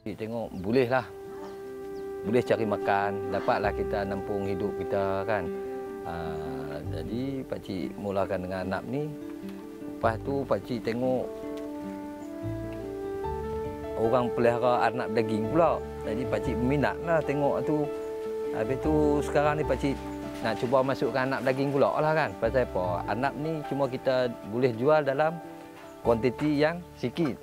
Tengok bolehlah. Boleh cari makan, dapatlah kita nampung hidup kita kan. Jadi pakcik mulakan dengan anak ni. Lepas tu pakcik tengok orang pelihara anak daging pula. Jadi pakcik minatlah tengok tu. Habis tu sekarang ni pakcik nak cuba masukkan anak daging pula lah kan. Pasal apa? Anak ni cuma kita boleh jual dalam kuantiti yang sikit.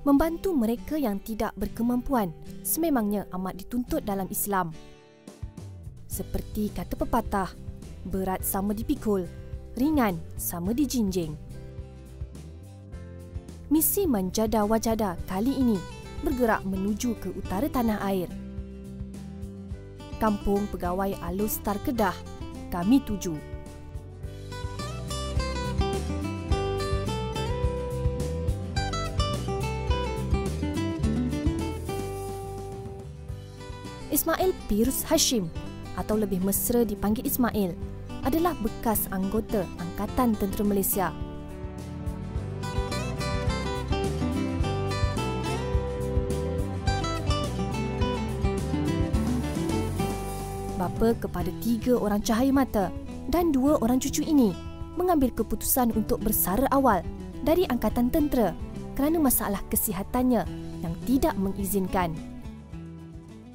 Membantu mereka yang tidak berkemampuan sememangnya amat dituntut dalam Islam. Seperti kata pepatah, berat sama dipikul, ringan sama dijinjing. Misi Manjada Wajada kali ini bergerak menuju ke utara tanah air. Kampung Pegawai Alus Star Kedah, kami tuju. Ismail Pirus Hashim atau lebih mesra dipanggil Ismail adalah bekas anggota Angkatan Tentera Malaysia. Bapa kepada 3 orang cahaya mata dan 2 orang cucu ini mengambil keputusan untuk bersara awal dari Angkatan Tentera kerana masalah kesihatannya yang tidak mengizinkan.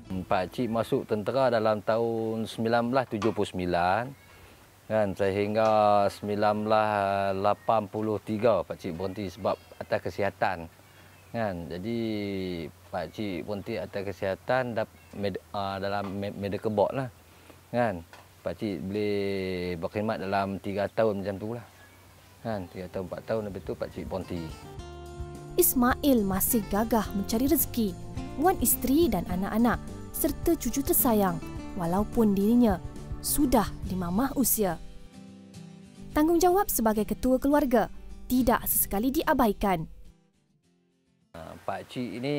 Pakcik masuk tentera dalam tahun 1979 kan, sehingga 1983 pakcik berhenti sebab atas kesihatan kan. Jadi pakcik berhenti atas kesihatan dalam medical board lah kan. Pakcik boleh berkhidmat dalam 3 tahun macam tu lah kan, 3 tahun 4 tahun lebih tu pakcik berhenti. Ismail masih gagah mencari rezeki, wan isteri dan anak-anak serta cucu tersayang walaupun dirinya sudah dimamah usia. Tanggungjawab sebagai ketua keluarga tidak sesekali diabaikan. Pakcik ini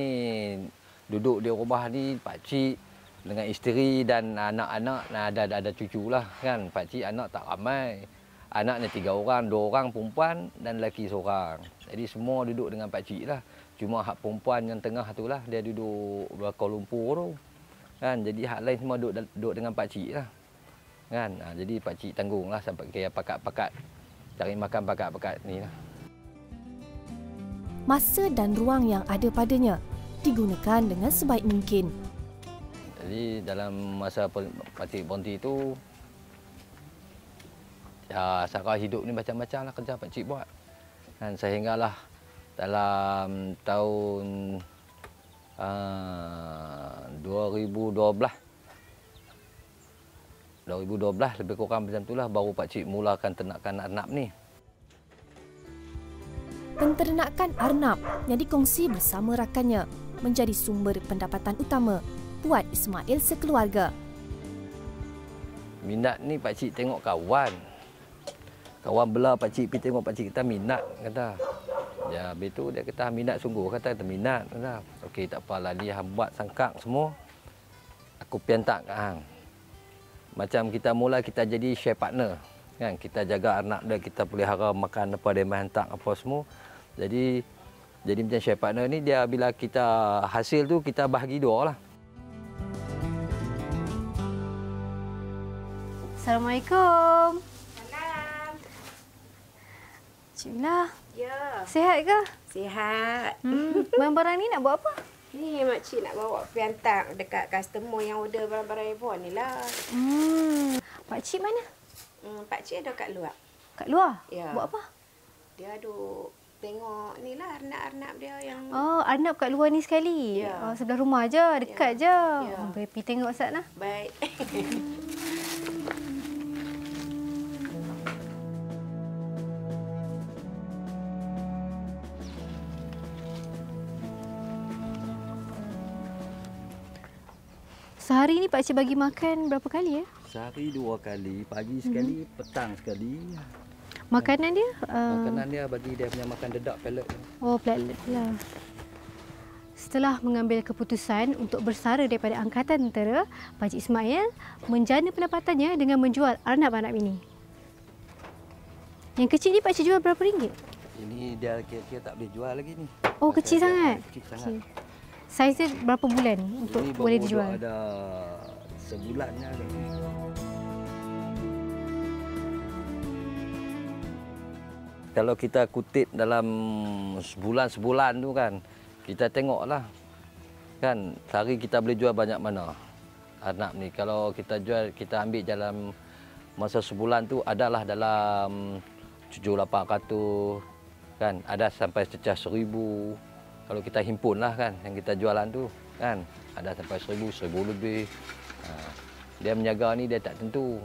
duduk di rumah ni, pakcik dengan isteri dan anak-anak, ada cucu lah kan. Pakcik anak tak ramai. Anaknya 3 orang, 2 orang perempuan dan lelaki seorang. Jadi semua duduk dengan pakcik lah. Cuma hak perempuan yang tengah tu lah, dia duduk di Kuala Lumpur tu. Kan, jadi hak lain semua duduk dengan pakcik lah. Kan, jadi pakcik tanggung lah sampai kaya pakat-pakat cari makan pakat-pakat ni lah. Masa dan ruang yang ada padanya digunakan dengan sebaik mungkin. Jadi dalam masa pakcik berhenti tu, ya sara hidup ni macam-macam lah kerja pakcik buat. Kan, sehinggalah dalam tahun 2012 lebih kurang macam itulah baru pakcik mulakan ternakan arnab ni. Penternakan arnab yang dikongsi bersama rakannya menjadi sumber pendapatan utama buat Ismail sekeluarga. Minat ni pakcik tengok kawan. Kawan belah pakcik pergi tengok pakcik kita minat kata. Ya, habis tu dia kata minat sungguh, kata minat kata. Okey tak apalah, dia hang buat sangkak semua. Aku piantak kat hang. Macam kita mula kita jadi share partner kan, kita jaga anak dia, kita pelihara makan apa dia main hantar apa semua. Jadi macam share partner ni, dia bila kita hasil tu kita bahagi 2 lah. Assalamualaikum. Salam. Cik Mila. Ya. Sihat ke? Sihat. Barang-barang ni nak buat apa? Ni makcik nak bawa pergi hantar dekat customer yang order barang-barang iPhone ni lah. Pakcik mana? Pakcik ada kat luar. Kat luar? Ya. Buat apa? Dia duk tengok ni lah arnab-arnab dia yang... Oh, arnab kat luar ni sekali? Ya. Oh, sebelah rumah je, dekat je. Ya. Oh, boleh pergi tengok Ustaz lah. Baik. Sehari ni pakcik bagi makan berapa kali ya? Sehari 2 kali, pagi sekali, petang sekali. Makanan dia? Makanan dia bagi dia punya makan dedak pellet. Oh, platelet lah. Setelah mengambil keputusan untuk bersara daripada Angkatan Tentera, Pak Cik Ismail menjana pendapatannya dengan menjual arnab-arnab ini. Yang kecil ni Pak Cik jual berapa ringgit? Ini dia kira-kira tak boleh jual lagi ni. Oh, kecil Pasal dia sangat? Kecil sangat. Saiz dia berapa bulan untuk Ini boleh baru dijual? ada sebulannya. Kalau kita kutip dalam sebulan tu kan, kita tengoklah kan sehari kita boleh jual banyak mana arnab ni. Kalau kita jual, kita ambil dalam masa sebulan tu adalah dalam 700-800 kan, ada sampai cecah 1000. Kalau kita himpun lah kan yang kita jualan tu kan, ada sampai 1000 lebih. Dia menjaga ni dia tak tentu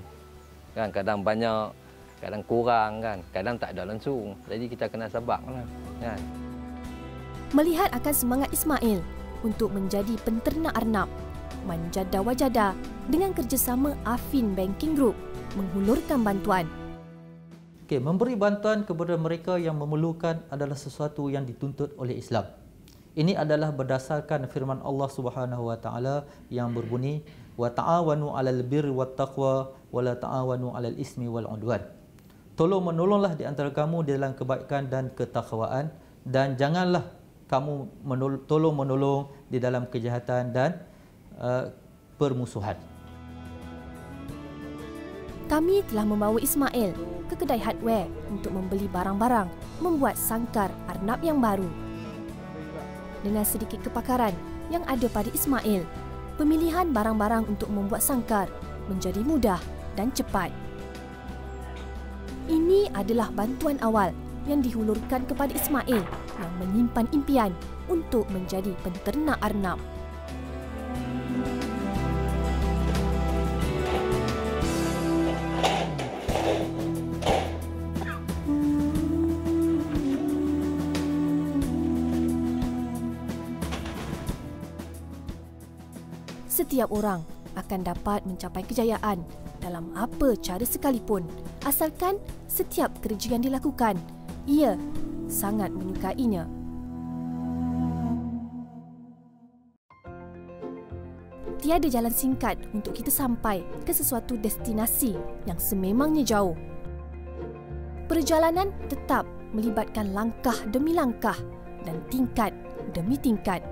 kan, kadang banyak, kadang kurang kan, kadang tak ada langsung. Jadi kita kena sabar lah kan. Melihat akan semangat Ismail untuk menjadi penternak arnab, Manjada Wajada dengan kerjasama Afin Banking Group menghulurkan bantuan. Okey, memberi bantuan kepada mereka yang memerlukan adalah sesuatu yang dituntut oleh Islam. Ini adalah berdasarkan firman Allah Subhanahu wa taala yang berbunyi wa ta'awanu 'alal birri wat taqwa wa la ta'awanu 'alal ismi wal 'udwan. Tolong menolonglah di antara kamu dalam kebaikan dan ketakwaan, dan janganlah kamu tolong menolong di dalam kejahatan dan permusuhan. Kami telah membawa Ismail ke kedai hardware untuk membeli barang-barang membuat sangkar arnab yang baru. Dengan sedikit kepakaran yang ada pada Ismail, pemilihan barang-barang untuk membuat sangkar menjadi mudah dan cepat. Ini adalah bantuan awal yang dihulurkan kepada Ismail yang menyimpan impian untuk menjadi penternak arnab. Setiap orang akan dapat mencapai kejayaan dalam apa cara sekalipun, asalkan setiap kerja yang dilakukan, ia sangat menyukainya. Tiada jalan singkat untuk kita sampai ke sesuatu destinasi yang sememangnya jauh. Perjalanan tetap melibatkan langkah demi langkah dan tingkat demi tingkat.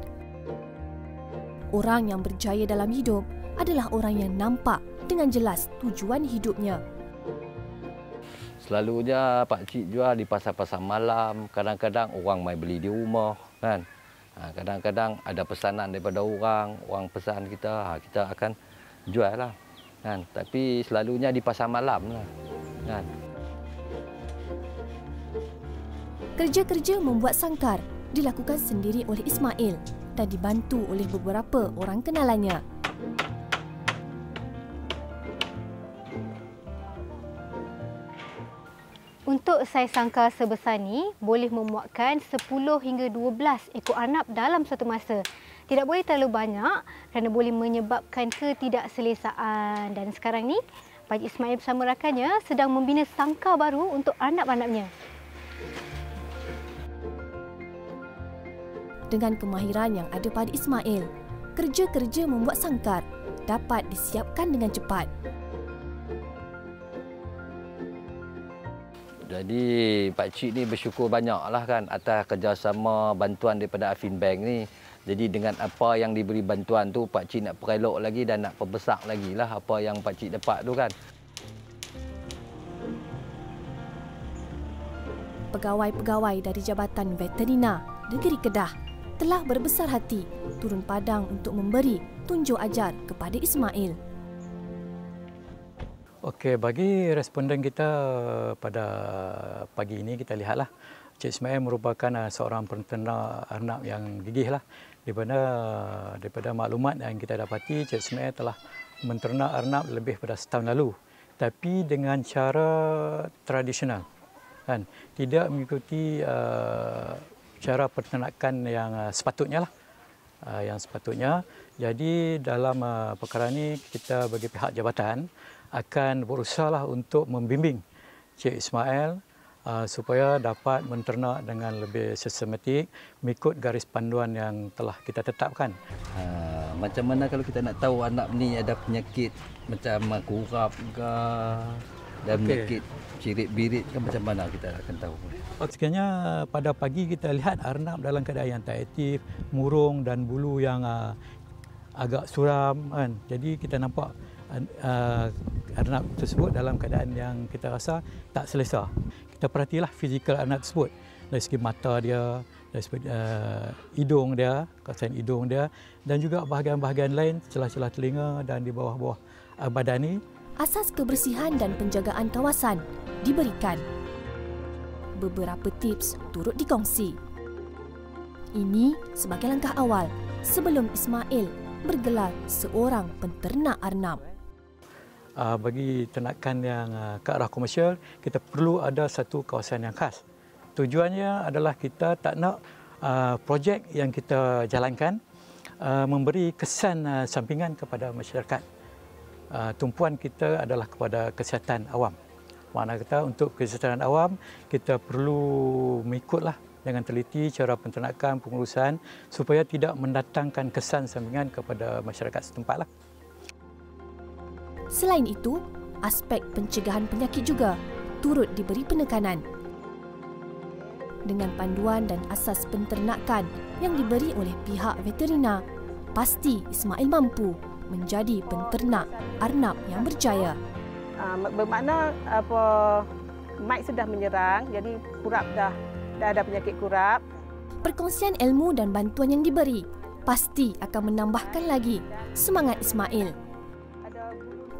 Orang yang berjaya dalam hidup adalah orang yang nampak dengan jelas tujuan hidupnya. Selalunya Pak Cik jual di pasar-pasar malam, kadang-kadang orang mai beli di rumah kan. Kadang-kadang ada pesanan daripada orang pesan kita, kita akan jual lah kan. Tapi selalunya di pasar malam lah kan. Kerja-kerja membuat sangkar dilakukan sendiri oleh Ismail dan dibantu oleh beberapa orang kenalannya. Untuk saiz sangkar sebesar ni boleh memuatkan 10 hingga 12 ekor arnab dalam satu masa. Tidak boleh terlalu banyak kerana boleh menyebabkan ketidakselesaan. Dan sekarang ni Pak Cik Ismail bersama rakannya sedang membina sangkar baru untuk arnab-arnabnya. Dengan kemahiran yang ada pada Ismail, kerja-kerja membuat sangkar dapat disiapkan dengan cepat. Jadi Pak Cik ni bersyukur banyaklah kan atas kerjasama bantuan daripada Afin Bank ni. Jadi dengan apa yang diberi bantuan tu, Pak Cik nak perelok lagi dan nak perbesar lagi lah apa yang Pak Cik dapat tu kan. Pegawai-pegawai dari Jabatan Veterina Negeri Kedah telah berbesar hati turun padang untuk memberi tunjuk ajar kepada Ismail. Okey, bagi responden kita pada pagi ini kita lihatlah Cik Ismail merupakan seorang penternak arnab yang gigih lah. Daripada maklumat yang kita dapati, Cik Ismail telah menternak arnab lebih pada setahun lalu, tapi dengan cara tradisional kan, tidak mengikuti cara peternakan yang sepatutnya lah. Yang sepatutnya. Jadi dalam perkara ini kita bagi pihak jabatan akan berusahalah untuk membimbing Cik Ismail supaya dapat menternak dengan lebih sistematik mengikut garis panduan yang telah kita tetapkan. Macam mana kalau kita nak tahu anak ni ada penyakit macam kurap ke dan penyakit cirit-birit kan, macam mana kita akan tahu? Sekiranya pada pagi kita lihat arnab dalam keadaan yang tak aktif, murung dan bulu yang agak suram kan. Jadi kita nampak arnab tersebut dalam keadaan yang kita rasa tak selesa. Kita perhatilah fizikal arnab tersebut dari segi mata dia, dari segi hidung dia, kawasan hidung dia dan juga bahagian-bahagian lain celah-celah telinga dan di bawah-bawah badan ni. Asas kebersihan dan penjagaan kawasan diberikan. Beberapa tips turut dikongsi. Ini sebagai langkah awal sebelum Ismail bergelar seorang penternak arnab. Bagi ternakan yang ke arah komersial, kita perlu ada satu kawasan yang khas. Tujuannya adalah kita tak nak projek yang kita jalankan memberi kesan sampingan kepada masyarakat. Tumpuan kita adalah kepada kesihatan awam. Makna kata untuk kesihatan awam, kita perlu mengikutlah dengan teliti cara penternakan, pengurusan supaya tidak mendatangkan kesan sampingan kepada masyarakat setempat. Selain itu, aspek pencegahan penyakit juga turut diberi penekanan. Dengan panduan dan asas penternakan yang diberi oleh pihak veterina, pasti Ismail mampu menjadi penternak arnab yang berjaya. Bermakna mite sudah menyerang, jadi kurap dah ada penyakit kurap. Perkongsian ilmu dan bantuan yang diberi pasti akan menambahkan lagi semangat Ismail.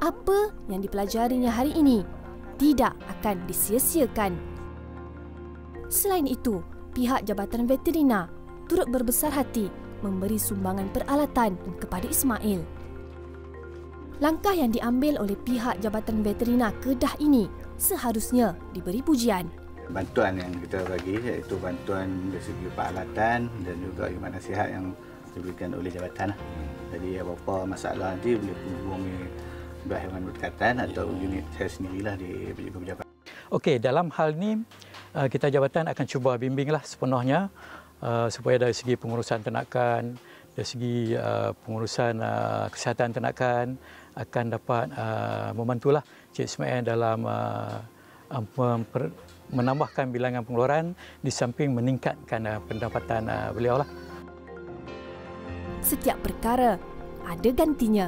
Apa yang dipelajarinya hari ini tidak akan disia-siakan. Selain itu, pihak Jabatan Veterina turut berbesar hati memberi sumbangan peralatan kepada Ismail. Langkah yang diambil oleh pihak Jabatan Veterina Kedah ini seharusnya diberi pujian. Bantuan yang kita bagi iaitu bantuan dari segi peralatan dan juga khidmat nasihat yang diberikan oleh jabatan. Jadi apa-apa masalah nanti boleh hubungi haiwan berdekatan atau unit saya sendirilah di pejabat. Okey, dalam hal ini kita jabatan akan cuba bimbinglah sepenuhnya supaya dari segi pengurusan ternakan, dari segi pengurusan kesihatan ternakan akan dapat membantulah Cik Ismail dalam menambahkan bilangan pengeluaran di samping meningkatkan pendapatan beliau lah. Setiap perkara ada gantinya.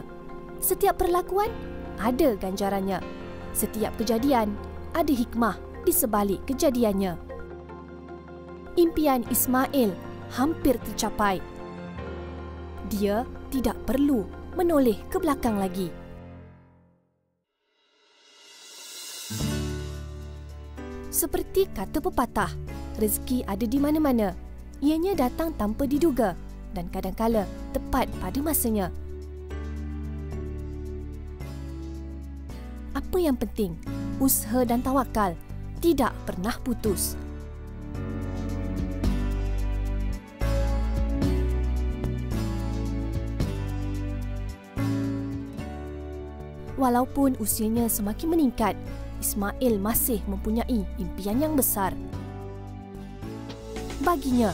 Setiap perlakuan ada ganjarannya. Setiap kejadian ada hikmah di sebalik kejadiannya. Impian Ismail hampir tercapai. Dia tidak perlu menoleh ke belakang lagi. Seperti kata pepatah, rezeki ada di mana-mana. Ianya datang tanpa diduga dan kadang-kala tepat pada masanya. Apa yang penting, usaha dan tawakal tidak pernah putus. Walaupun usianya semakin meningkat, Ismail masih mempunyai impian yang besar. Baginya,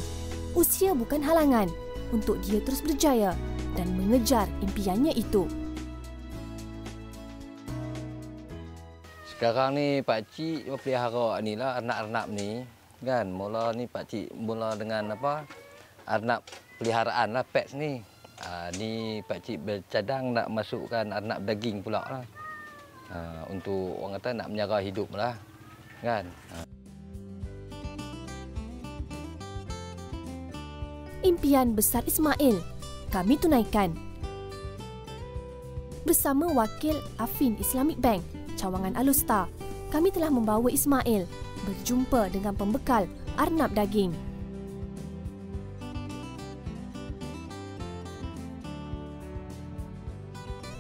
usia bukan halangan untuk dia terus berjaya dan mengejar impiannya itu. Sekarang ni Pak Cik pelihara ni lah arnab-arnab ni kan. Mula ni Pak Cik mula dengan apa? Arnab peliharaan lah, pets ni. Ni Pak Cik bercadang nak masukkan arnab daging pula lah. Untuk orang kata nak menyara hidup lah kan. Impian besar Ismail kami tunaikan. Bersama wakil Affin Islamic Bank Cawangan Alustar, kami telah membawa Ismail berjumpa dengan pembekal arnab daging.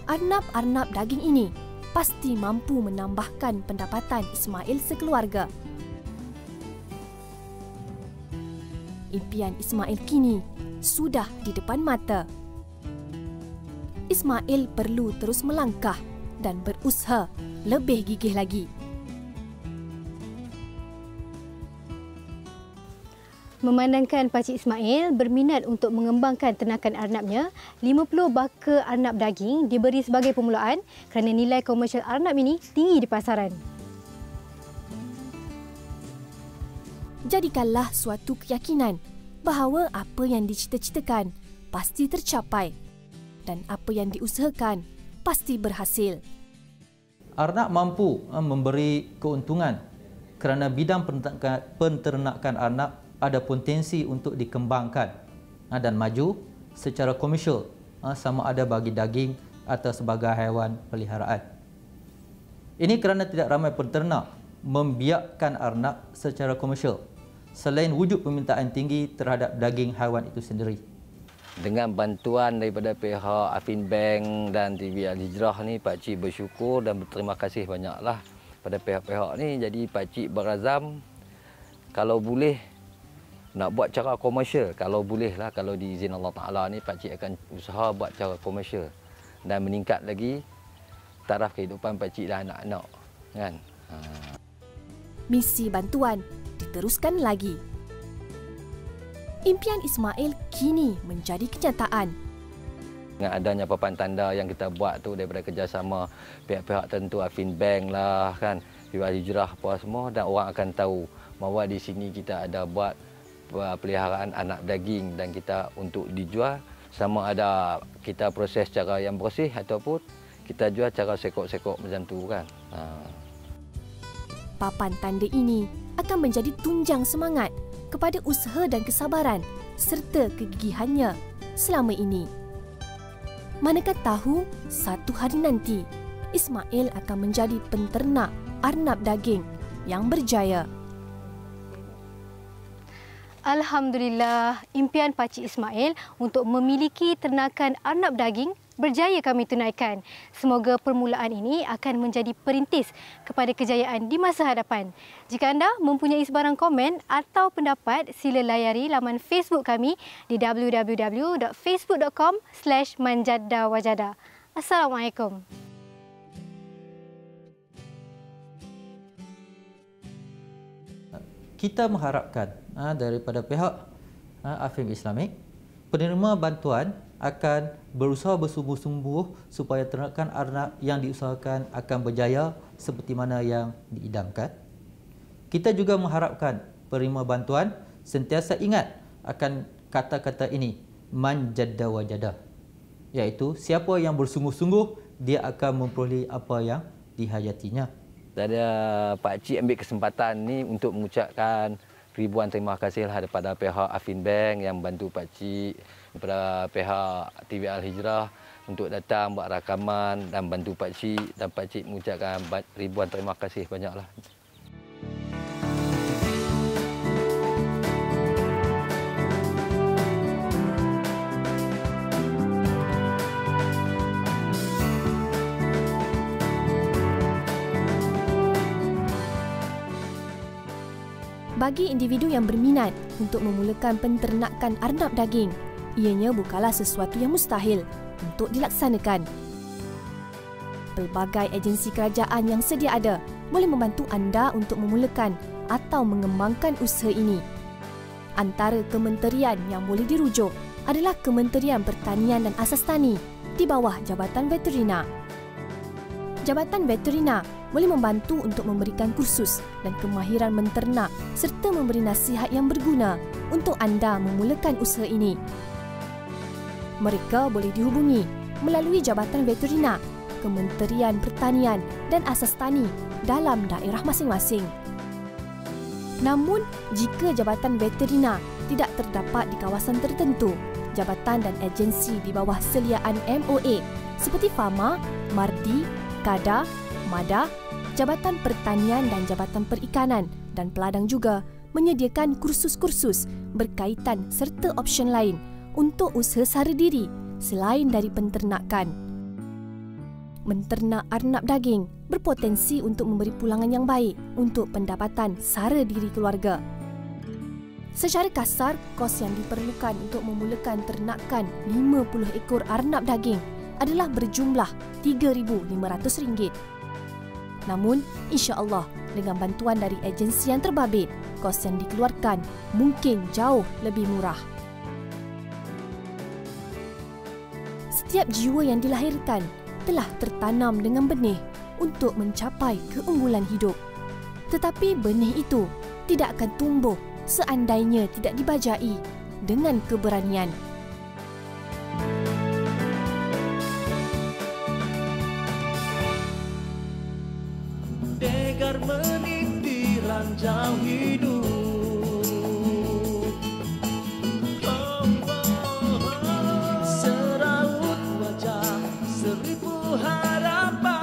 Arnab-arnab daging ini pasti mampu menambahkan pendapatan Ismail sekeluarga. Impian Ismail kini sudah di depan mata. Ismail perlu terus melangkah dan berusaha lebih gigih lagi. Memandangkan Pakcik Ismail berminat untuk mengembangkan ternakan arnabnya, 50 baka arnab daging diberi sebagai permulaan kerana nilai komersial arnab ini tinggi di pasaran. Jadikanlah suatu keyakinan bahawa apa yang dicita-citakan pasti tercapai dan apa yang diusahakan pasti berhasil. Arnab mampu memberi keuntungan kerana bidang penternakan arnab ada potensi untuk dikembangkan dan maju secara komersial, sama ada bagi daging atau sebagai haiwan peliharaan. Ini kerana tidak ramai penternak membiakkan arnab secara komersial selain wujud permintaan tinggi terhadap daging haiwan itu sendiri. Dengan bantuan daripada pihak Afin Bank dan TV Al-Hijrah ni, Pakcik bersyukur dan berterima kasih banyaklah pada pihak-pihak ni. Jadi Pakcik berazam kalau boleh nak buat cara komersial, kalau boleh lah, kalau diizin Allah Ta'ala ni, Pakcik akan usaha buat cara komersial dan meningkat lagi taraf kehidupan Pakcik dan anak-anak, kan. Misi bantuan diteruskan lagi. Impian Ismail kini menjadi kenyataan. Dengan adanya papan tanda yang kita buat tu daripada kerjasama pihak-pihak tertentu, Afin Bank lah, kan, Pihak Hijrah apa semua, dan orang akan tahu bahawa di sini kita ada buat peliharaan anak daging dan kita untuk dijual, sama ada kita proses cara yang bersih ataupun kita jual cara sekok-sekok macam tu, kan. Papan tanda ini akan menjadi tunjang semangat kepada usaha dan kesabaran serta kegigihannya selama ini. Manakah tahu satu hari nanti Ismail akan menjadi penternak arnab daging yang berjaya. Alhamdulillah, impian Pakcik Ismail untuk memiliki ternakan arnab daging berjaya kami tunaikan. Semoga permulaan ini akan menjadi perintis kepada kejayaan di masa hadapan. Jika anda mempunyai sebarang komen atau pendapat, sila layari laman Facebook kami di www.facebook.com/manjaddawajada. Assalamualaikum. Kita mengharapkan daripada pihak Afin Islamik, penerima bantuan akan berusaha bersungguh-sungguh supaya ternakan arnab yang diusahakan akan berjaya seperti mana yang diidamkan. Kita juga mengharapkan penerima bantuan sentiasa ingat akan kata-kata ini, manjadda wajada, iaitu siapa yang bersungguh-sungguh dia akan memperoleh apa yang dihajatinya. Jadi Pakcik ambil kesempatan ni untuk mengucapkan ribuan terima kasih daripada pihak Afin Bank yang membantu Pakcik, daripada pihak TV Al-Hijrah untuk datang buat rakaman dan bantu Pakcik, dan Pakcik mengucapkan ribuan terima kasih banyaklah. Bagi individu yang berminat untuk memulakan penternakan arnab daging, ianya bukanlah sesuatu yang mustahil untuk dilaksanakan. Pelbagai agensi kerajaan yang sedia ada boleh membantu anda untuk memulakan atau mengembangkan usaha ini. Antara kementerian yang boleh dirujuk adalah Kementerian Pertanian dan Asas Tani di bawah Jabatan Veterina. Jabatan Veterina boleh membantu untuk memberikan kursus dan kemahiran menternak serta memberi nasihat yang berguna untuk anda memulakan usaha ini. Mereka boleh dihubungi melalui Jabatan Veterina, Kementerian Pertanian dan Asas Tani dalam daerah masing-masing. Namun, jika Jabatan Veterina tidak terdapat di kawasan tertentu, jabatan dan agensi di bawah seliaan MOA seperti Fama, Mardi, Kada, Mada, Jabatan Pertanian dan Jabatan Perikanan dan Peladang juga menyediakan kursus-kursus berkaitan serta option lain untuk usaha sara diri selain dari penternakan. Menternak arnab daging berpotensi untuk memberi pulangan yang baik untuk pendapatan sara diri keluarga. Secara kasar, kos yang diperlukan untuk memulakan ternakan 50 ekor arnab daging adalah berjumlah RM3,500. Namun, insya-Allah dengan bantuan dari agensi yang terbabit, kos yang dikeluarkan mungkin jauh lebih murah. Setiap jiwa yang dilahirkan telah tertanam dengan benih untuk mencapai keunggulan hidup. Tetapi benih itu tidak akan tumbuh seandainya tidak dibajai dengan keberanian. Degar meniti ranjau hidup. Seraut wajah seribu harapan,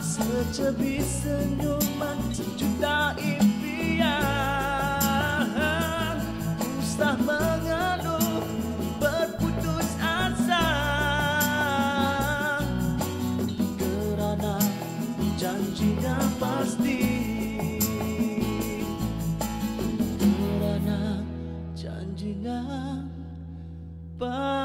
secebis senyuman sejuta impian. Usah mengeluh berputus asa, kerana janjinya pasti, kerana janjinya pasti.